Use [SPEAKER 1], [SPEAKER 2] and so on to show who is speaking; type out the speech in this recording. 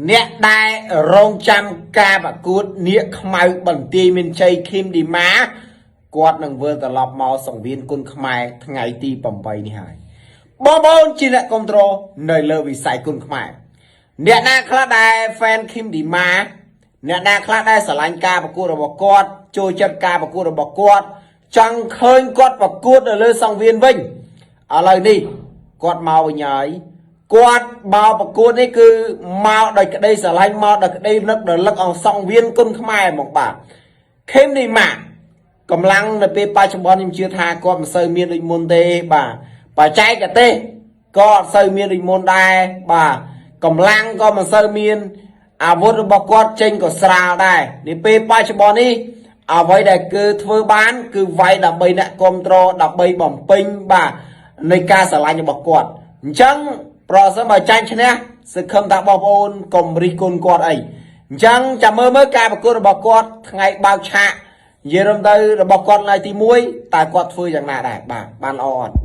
[SPEAKER 1] អ្នកដែលរងចាំការប្រកួតនាគខ្មៅបន្ទាយមានជ័យឃីមឌីម៉ាគាត់នឹងវិលត្រឡប់មកសង្វៀនគុណខ្មែរថ្ងៃទី8នេះហើយបងប្អូនជាអ្នកគ្រប់គ្រងនៅលើវិស័យគុណខ្មែរអ្នកណាខ្លះដែល fan ឃីមឌីម៉ាអ្នកណាខ្លះដែលស្រឡាញ់ការប្រកួតរបស់គាត់ចូលចិត្តការប្រកួតរបស់គាត់ចង់ឃើញគាត់ប្រកួតនៅលើសង្វៀនវិញឥឡូវនេះគាត់មកវិញហើយគាត់មកប្រកួតនេះគឺមកដោយក្តីស្រឡាញ់មកដោយក្តីនឹករលឹកអង្សងវៀនគុណខ្មែរមកបាទខេមនេះម៉ាកម្លាំងនៅពេលបច្ចុប្បន្នខ្ញុំជឿថាគាត់មិនសូវមានដូចមុនទេបាទបច្ចេកទេសក៏អត់សូវមានដូចមុនដែរបាទកម្លាំងក៏មិនសូវមានអាវុធរបស់គាត់ចេញក៏ស្រាលដែរនេះពេលបច្ចុប្បន្ននេះអ្វីដែលគឺធ្វើបានគឺវាយដើម្បីអ្នកគ្រប់គ្រងដើម្បីបំពេញបាទនៃការស្រឡាញ់របស់គាត់អញ្ចឹងប្រសិនបើចាញ់ឈ្នះសង្ឃឹមថាបងប្អូនកុំរិះគន់គាត់អីអញ្ចឹងចាំមើលការប្រកួតរបស់គាត់ថ្ងៃបើកឆាកនិយាយរំទៅរបស់គាត់ថ្ងៃទី1តើគាត់ធ្វើយ៉ាងណាដែរបាទបានល្អអត់